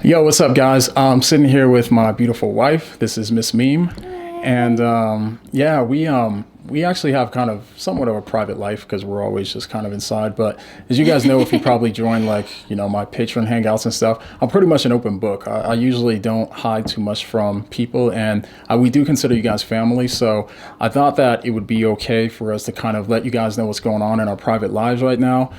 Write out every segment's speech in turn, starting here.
Yo, what's up, guys? I'm sitting here with my beautiful wife. This is Miss Meme, and yeah, we actually have kind of somewhat of a private life because we're always just kind of inside. But as you guys know, if you probably join like my patron hangouts and stuff, I'm pretty much an open book. I usually don't hide too much from people, and we do consider you guys family. So I thought that it would be okay for us to kind of let you guys know what's going on in our private lives right now.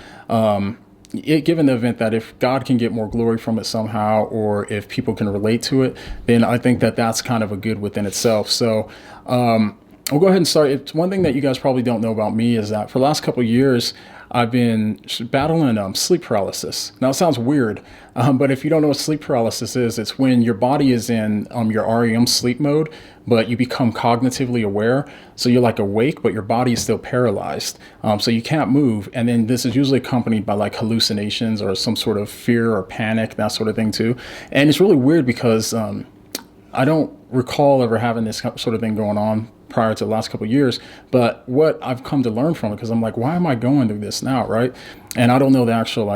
Given the event that if God can get more glory from it somehow, or if people can relate to it, then I think that that's kind of a good within itself. So I'll go ahead and start. It's one thing that you guys probably don't know about me is that for the last couple of years, I've been battling sleep paralysis. Now, it sounds weird, but if you don't know what sleep paralysis is, it's when your body is in your REM sleep mode, but you become cognitively aware. So you're like awake, but your body is still paralyzed. So you can't move. And then this is usually accompanied by like hallucinations or some sort of fear or panic, that sort of thing too. And it's really weird because I don't recall ever having this sort of thing going on prior to the last couple of years, but what I've come to learn from it, because I'm like, why am I going through this now, right? And I don't know the actual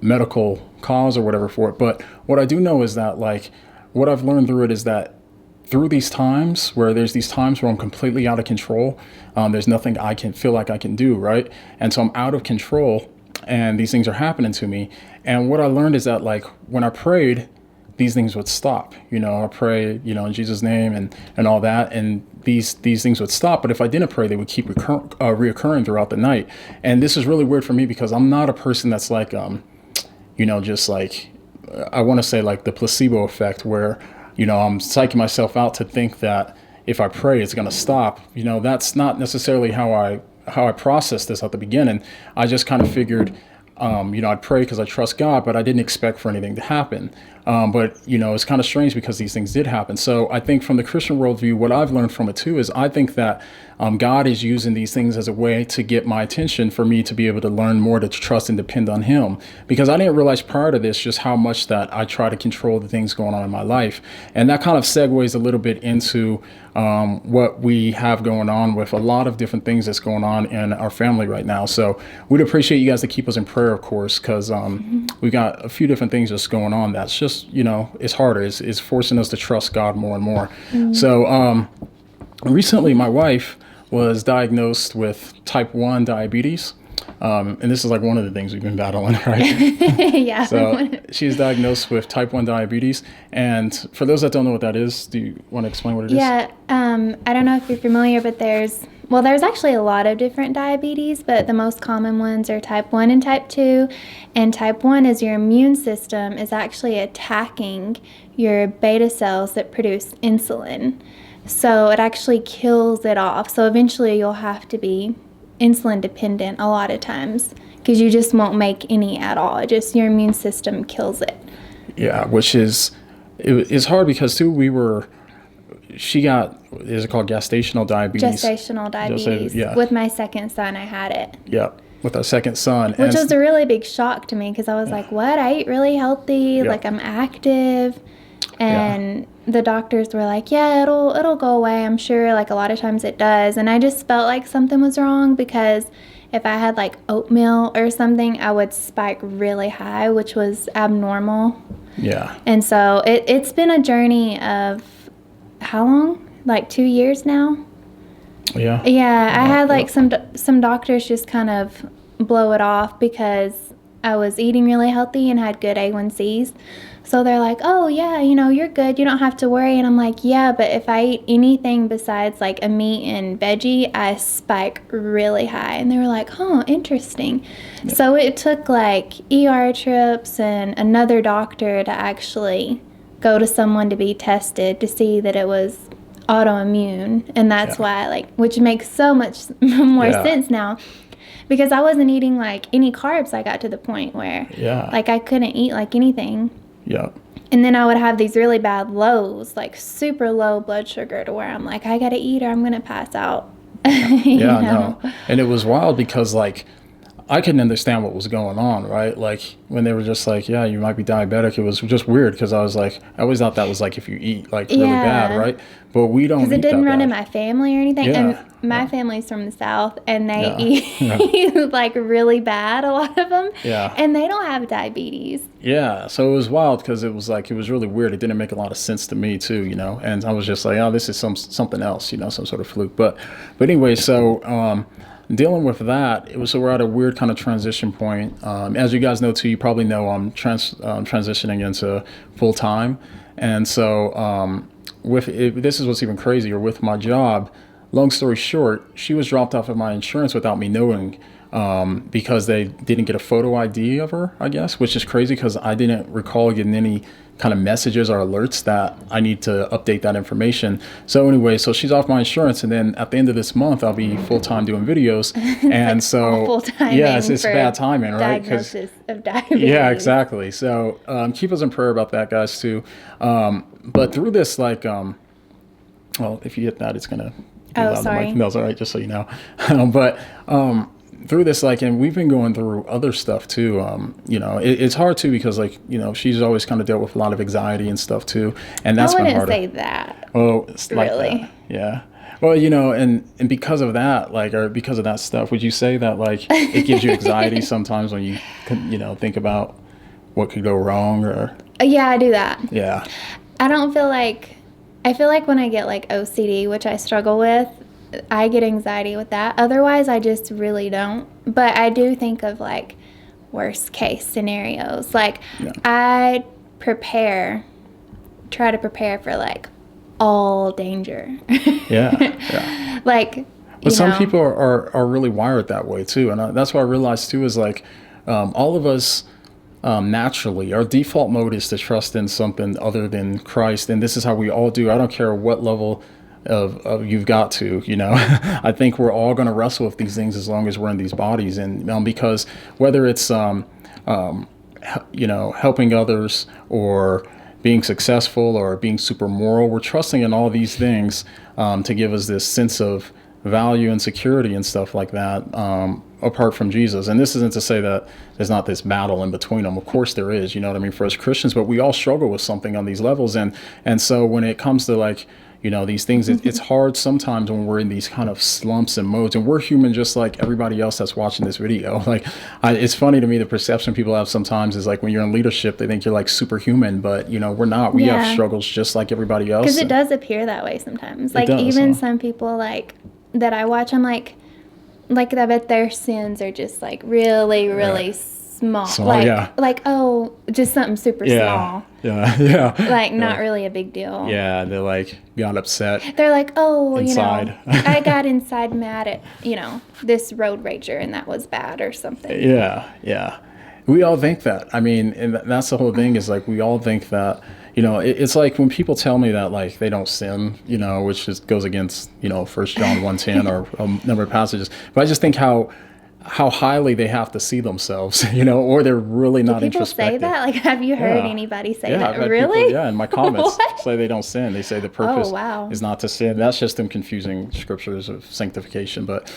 medical cause or whatever for it, but what I do know is that like what I've learned through it is that through these times where there's these times where I'm completely out of control, there's nothing I can feel like I can do, right? And so I'm out of control and these things are happening to me. And what I learned is that like when I prayed, these things would stop. I pray, in Jesus' name and all that. And these things would stop. But if I didn't pray, they would keep reoccurring throughout the night. And this is really weird for me because I'm not a person that's like, just like, I want to say like the placebo effect where, I'm psyching myself out to think that if I pray, it's going to stop. That's not necessarily how I processed this at the beginning. I just kind of figured, I'd pray because I trust God, but I didn't expect for anything to happen. But it's kind of strange because these things did happen. So I think from the Christian worldview, what I've learned from it too is I think that God is using these things as a way to get my attention for me to be able to learn more to trust and depend on Him. Because I didn't realize prior to this just how much that I try to control the things going on in my life. And that kind of segues a little bit into what we have going on with a lot of different things that's going on in our family right now. So we'd appreciate you guys to keep us in prayer, of course, because we've got a few different things that's going on that's just, it's harder. It's forcing us to trust God more and more. So recently my wife was diagnosed with type 1 diabetes. And this is like one of the things we've been battling, right? Yeah. So she's diagnosed with type 1 diabetes. And for those that don't know what that is, do you want to explain what it is? Yeah. I don't know if you're familiar, but there's actually a lot of different diabetes, but the most common ones are type 1 and type 2. And type 1 is your immune system is actually attacking your beta cells that produce insulin. So it actually kills it off. So eventually you'll have to be insulin dependent a lot of times because you just won't make any at all. Just your immune system kills it. Yeah, which is it's hard because too she got, is it called gestational diabetes? Gestational diabetes. Yeah. With my second son, I had it. Yeah, with our second son. Which was a really big shock to me because I was like, what? I eat really healthy, like I'm active. And the doctors were like, yeah, it'll go away, I'm sure. Like a lot of times it does. And I just felt like something was wrong because if I had like oatmeal or something, I would spike really high, which was abnormal. Yeah. And so it's been a journey of how long? Like 2 years now? Yeah. Yeah, I had like some doctors just kind of blow it off because I was eating really healthy and had good A1Cs. So they're like, oh, yeah, you're good. You don't have to worry. And I'm like, yeah, but if I eat anything besides like a meat and veggie, I spike really high. And they were like, huh, interesting. Yeah. So it took like ER trips and another doctor to actually go to someone to be tested to see that it was autoimmune. And that's why, which makes so much more sense now. Because I wasn't eating like any carbs. I got to the point where like I couldn't eat like anything. Yeah. And then I would have these really bad lows, like super low blood sugar to where I'm like, I got to eat or I'm going to pass out. No. And it was wild because like I couldn't understand what was going on, right? Like when they were just like, yeah, you might be diabetic. It was just weird because I was like, I always thought that was like if you eat like really bad, Yeah. right? But we don't Because it eat that didn't run in bad. my family or anything. And Yeah, my yeah, family's from the South and they yeah, yeah, eat like really bad, a lot of them. yeah. And they don't have diabetes. Yeah, so it was wild because it was like it was really weird. It didn't make a lot of sense to me too, and I was just like, oh, this is something else, some sort of fluke. But anyway, so dealing with that, it was so we're at a weird kind of transition point. As you guys know too, you probably know I'm transitioning into full time, and so with it, this is what's even crazier with my job. Long story short, she was dropped off of my insurance without me knowing because they didn't get a photo ID of her, I guess, which is crazy because I didn't recall getting any kind of messages or alerts that I need to update that information. So anyway, so she's off my insurance, and then at the end of this month, I'll be full time doing videos, and Like so awful timing yeah, it's for bad timing, right? Because diagnosis of diabetes. yeah, exactly. So keep us in prayer about that, guys, too. But through this, like, well, if you hit that, it's gonna be Oh, loud. The mic. sorry. No, it's all right, just so you know. But through this, like, and we've been going through other stuff too. It's hard too because, like, she's always kind of dealt with a lot of anxiety and stuff too, and I that's been wouldn't harder. say that. Well, it's like Really. that, yeah. Well, and because of that, like, or because of that stuff, would you say that like it gives you anxiety sometimes when you think about what could go wrong or Yeah, I do that. yeah, I feel like when I get like OCD, which I struggle with, I get anxiety with that. Otherwise, I just really don't. But I do think of like worst case scenarios. Like yeah, I try to prepare for like all danger. yeah, yeah. Like, But some people are really wired that way too, and that's what I realized too is like all of us naturally our default mode is to trust in something other than Christ, and this is how we all do. I don't care what level of you've got to, I think we're all going to wrestle with these things as long as we're in these bodies, and because whether it's helping others or being successful or being super moral, we're trusting in all these things to give us this sense of value and security and stuff like that, apart from Jesus. And this isn't to say that there's not this battle in between them. Of course there is, you know what I mean, for us Christians, but we all struggle with something on these levels. And so when it comes to like, these things, it's hard sometimes when we're in these kind of slumps and modes, and we're human just like everybody else that's watching this video. Like, it's funny to me, the perception people have sometimes is like when you're in leadership, they think you're like superhuman, but we're not. We have struggles just like everybody else. Because it does appear that way sometimes. Like does, even huh? some people like that I watch, I'm like I bet their sins are just like really, really small. Small, yeah. Like, oh, just something super small. Yeah. Like not really a big deal. Yeah, they like got upset. They're like, oh, Inside. I got inside mad at, this road rager and that was bad or something. Yeah. We all think that. I mean, and that's the whole thing is like we all think that, it's like when people tell me that like they don't sin, which just goes against, 1 John 1:10 or a number of passages. But I just think how highly they have to see themselves, or they're really not People introspective. say that? Like, have you heard Yeah. anybody say Yeah, that? I've had Really? people, in my comments What? say they don't sin. They say the purpose wow. is not to sin. That's just them confusing scriptures of sanctification. But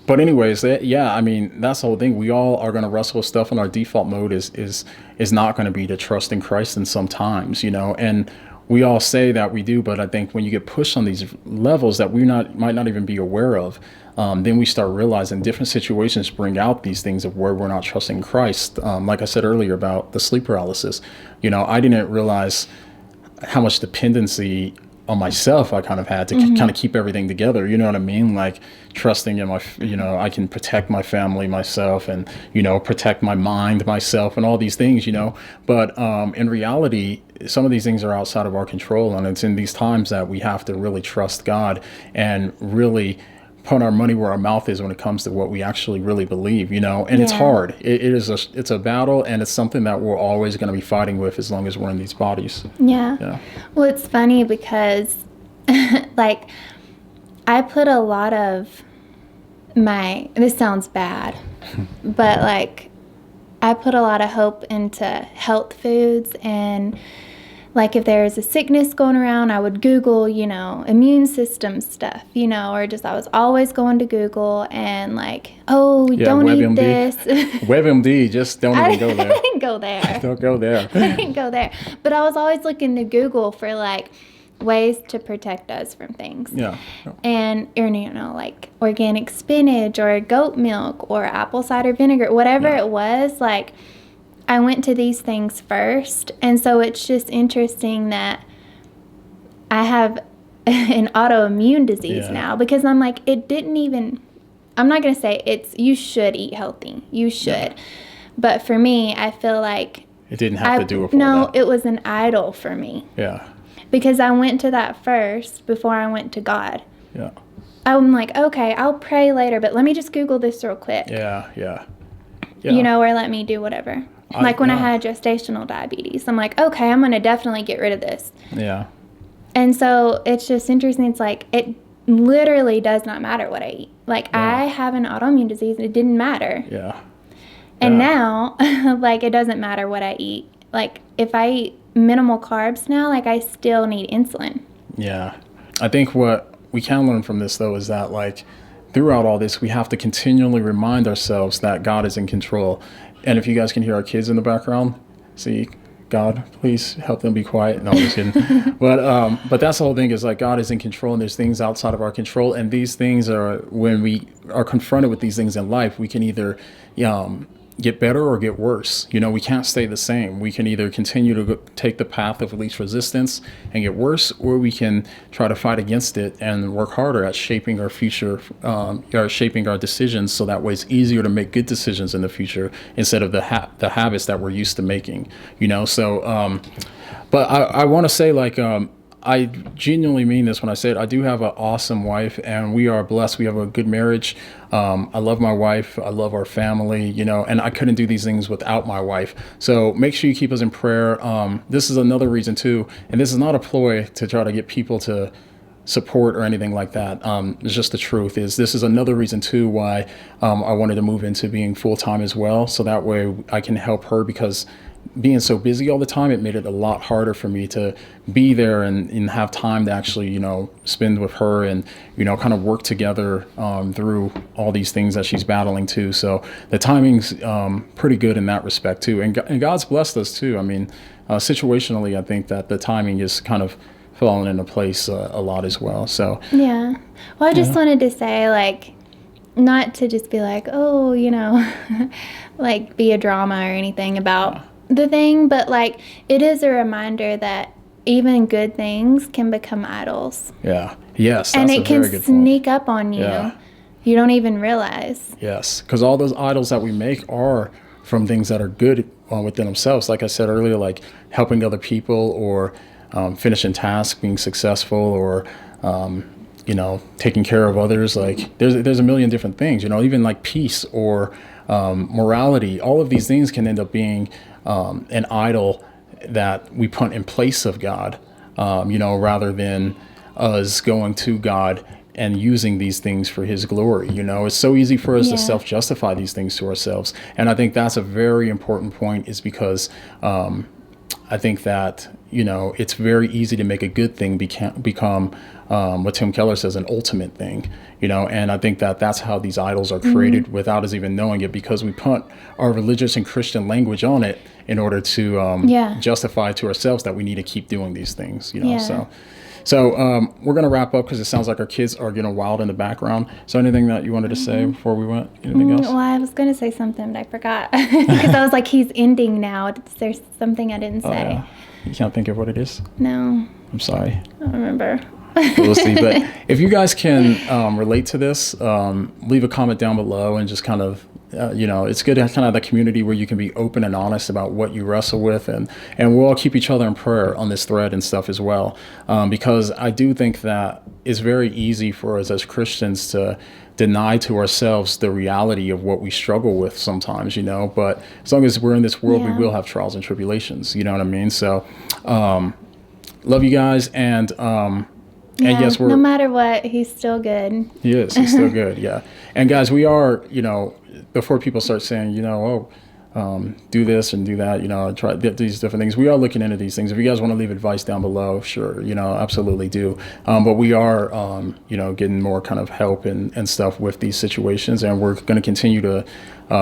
anyways, I mean, that's the whole thing. We all are going to wrestle with stuff, and our default mode is not going to be to trust in Christ. And sometimes, and we all say that we do, but I think when you get pushed on these levels that we might not even be aware of, then we start realizing different situations bring out these things of where we're not trusting Christ. Like I said earlier about the sleep paralysis, I didn't realize how much dependency on myself I kind of had to kind of keep everything together. You know what I mean? Like trusting in my, I can protect my family, myself, and, protect my mind, myself, and all these things, But in reality, some of these things are outside of our control. And it's in these times that we have to really trust God and really put our money where our mouth is when it comes to what we actually really believe, and it's hard. It's a battle, and it's something that we're always going to be fighting with as long as we're in these bodies. Yeah. Well, it's funny because like I put a lot of this sounds bad, but like I put a lot of hope into health foods and like if there's a sickness going around, I would Google, immune system stuff, or just I was always going to Google and like, oh, Yeah, don't eat WebMD. this. WebMD, just don't even go there. I didn't go there. Don't go there. I didn't go there. But I was always looking to Google for like ways to protect us from things. Yeah. And, like organic spinach or goat milk or apple cider vinegar, whatever it was, like I went to these things first. And so it's just interesting that I have an autoimmune disease now because I'm like, I'm not going to say you should eat healthy. You should. Yeah. But for me, I feel like it didn't have to do with No, that. it was an idol for me. Yeah. Because I went to that first before I went to God. Yeah. I'm like, okay, I'll pray later, but let me just Google this real quick. Yeah. Or let me do whatever. Like when I had gestational diabetes, I'm like, okay, I'm going to definitely get rid of this. Yeah. And so it's just interesting. It's like, it literally does not matter what I eat. Like I have an autoimmune disease and it didn't matter. Yeah. And now, like, it doesn't matter what I eat. Like, if I eat minimal carbs now, like, I still need insulin. Yeah. I think what we can learn from this, though, is that, like, throughout all this, we have to continually remind ourselves that God is in control. And if you guys can hear our kids in the background, see, God, please help them be quiet. No, I'm just kidding. But that's the whole thing is, like, God is in control, and there's things outside of our control. And these things are, when we are confronted with these things in life, we can either get better or get worse. We can't stay the same. We can either continue to take the path of least resistance and get worse, or we can try to fight against it and work harder at shaping our future, or shaping our decisions, so that way it's easier to make good decisions in the future instead of the habits that we're used to making. So, but I want to say, like, I genuinely mean this when I say it. I do have an awesome wife, and we are blessed. We have a good marriage. I love my wife. I love our family, and I couldn't do these things without my wife. So make sure you keep us in prayer. This is another reason too, and this is not a ploy to try to get people to support or anything like that. It's just the truth. This is another reason too why I wanted to move into being full-time as well. So that way I can help her, because being so busy all the time, it made it a lot harder for me to be there and have time to actually, spend with her and, kind of work together through all these things that she's battling too. So the timing's pretty good in that respect too. And God's blessed us too. I mean, situationally, I think that the timing is kind of fallen into place a lot as well. So yeah. Well, I just wanted to say, like, not to just be like, oh, like be a drama or anything about the thing, but like it is a reminder that even good things can become idols. Yeah. Yes. And that's it can sneak up on you. Yeah. You don't even realize. Yes. Because all those idols that we make are from things that are good within themselves. Like I said earlier, like helping other people, or finishing tasks, being successful, or taking care of others. Like there's a million different things, even like peace or morality. All of these things can end up being an idol that we put in place of God, rather than us going to God and using these things for his glory. It's so easy for us to self-justify these things to ourselves. And I think that's a very important point, is because I think that, it's very easy to make a good thing become what Tim Keller says, an ultimate thing, and I think that that's how these idols are created without us even knowing it, because we put our religious and Christian language on it in order to justify to ourselves that we need to keep doing these things, So we're going to wrap up, because it sounds like our kids are getting wild in the background. So anything that you wanted to say before we went? Anything else? Well, I was going to say something, but I forgot. Because I was like, he's ending now. There's something I didn't say. Yeah. You can't think of what it is? No. I'm sorry. I don't remember. We'll see. But if you guys can relate to this, leave a comment down below, and just kind of, it's good to have kind of the community where you can be open and honest about what you wrestle with, and we'll all keep each other in prayer on this thread and stuff as well, because I do think that it's very easy for us as Christians to deny to ourselves the reality of what we struggle with sometimes, but as long as we're in this world, we will have trials and tribulations, you know what I mean? So love you guys, and yes, no matter what, he's still good. He is. He's still good. Yeah. And guys, we are, before people start saying, do this and do that, try these different things. We are looking into these things. If you guys want to leave advice down below, sure, absolutely do. But we are, getting more kind of help and stuff with these situations, and we're going to continue to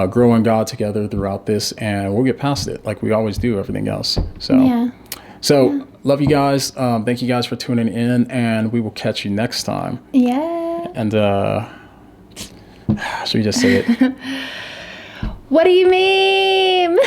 grow in God together throughout this, and we'll get past it like we always do everything else. So love you guys. Thank you guys for tuning in, and we will catch you next time. Yeah. And should we just say it? What do you mean?